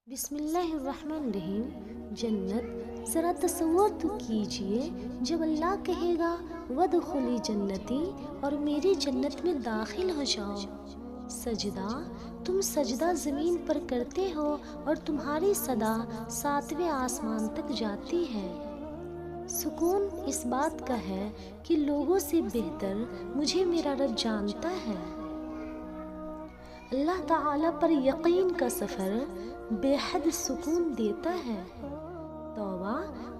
بسم اللہ الرحمن الرحیم۔ جنت، ذرا تصور تو کیجئے جب اللہ کہے گا وادخلی جنتی، اور میری جنت میں داخل ہو جاؤ۔ سجدہ، تم سجدہ زمین پر کرتے ہو اور تمہاری صدا 7ویں آسمان تک جاتی ہے۔ سکون اس بات کا ہے کہ لوگوں سے بہتر مجھے میرا رب جانتا ہے۔ اللہ تعالیٰ پر یقین کا سفر بے حد سکون دیتا ہے۔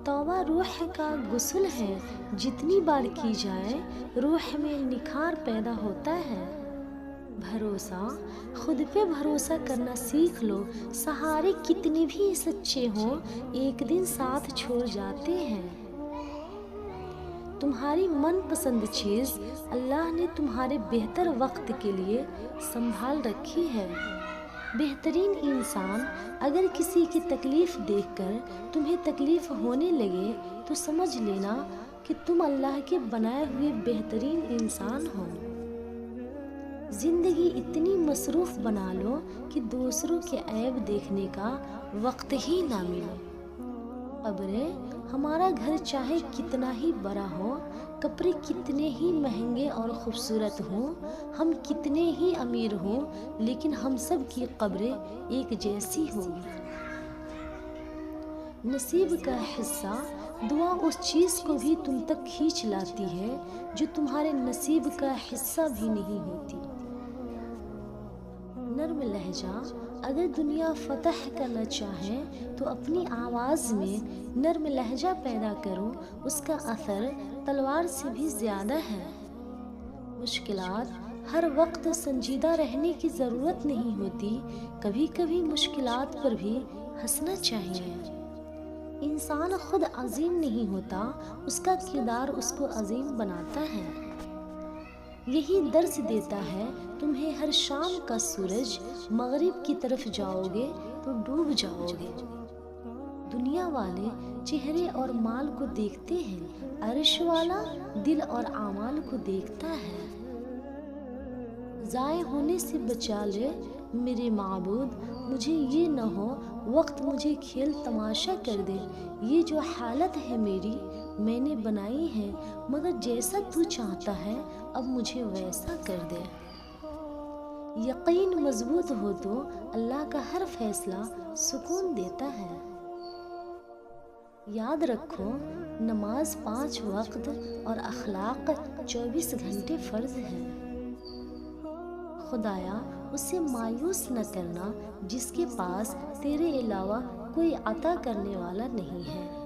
توبہ روح کا غسل ہے، جتنی بار کی جائے روح میں نکھار پیدا ہوتا ہے۔ بھروسہ، خود پہ بھروسہ کرنا سیکھ لو۔ سہارے کتنے بھی سچے ہوں، ایک دن ساتھ چھوڑ جاتے ہیں۔ تمہاری من پسند چیز اللہ نے تمہارے بہتر وقت کے لیے سنبھال رکھی ہے۔ بہترین انسان اگر کسی کی تکلیف دیکھ کر تمہیں تکلیف ہونے لگے تو سمجھ لینا کہ تم اللہ کے بنائے ہوئے بہترین انسان ہو۔ زندگی اتنی مصروف بنا لو کہ دوسروں کے عیب دیکھنے کا وقت ہی نہ ملے۔ قبریں، ہمارا گھر چاہے کتنا ہی بڑا ہو، کپڑے کتنے ہی مہنگے اور خوبصورت ہوں، ہم کتنے ہی امیر ہوں، لیکن ہم سب کی قبریں ایک جیسی ہوگی۔ نصیب کا حصہ، دعا اس چیز کو بھی تم تک کھینچ لاتی ہے جو تمہارے نصیب کا حصہ بھی نہیں ہوتی۔ نرم لہجہ، اگر دنیا فتح کرنا چاہے تو اپنی آواز میں نرم لہجہ پیدا کرو، اس کا اثر تلوار سے بھی زیادہ ہے۔ مشکلات، ہر وقت سنجیدہ رہنے کی ضرورت نہیں ہوتی، کبھی کبھی مشکلات پر بھی ہنسنا چاہیے۔ انسان خود عظیم نہیں ہوتا، اس کا کردار اس کو عظیم بناتا ہے۔ یہی درس دیتا ہے تمہیں ہر شام کا سورج مغرب کی طرف جاؤ گے تو ڈوب جاؤ گے۔ دنیا والے چہرے اور مال کو دیکھتے ہیں، عرش والا دل اور اعمال کو دیکھتا ہے۔ ضائع ہونے سے بچا لے میرے معبود، مجھے یہ نہ ہو وقت مجھے کھیل تماشا کر دے۔ یہ جو حالت ہے میری، میں نے بنائی ہے، مگر جیسا تو چاہتا ہے اب مجھے ویسا کر دے۔ یقین مضبوط ہو تو اللہ کا ہر فیصلہ سکون دیتا ہے۔ یاد رکھو، نماز 5 وقت اور اخلاق 24 گھنٹے فرض ہے۔ خدایا، اسے مایوس نہ کرنا جس کے پاس تیرے علاوہ کوئی عطا کرنے والا نہیں ہے۔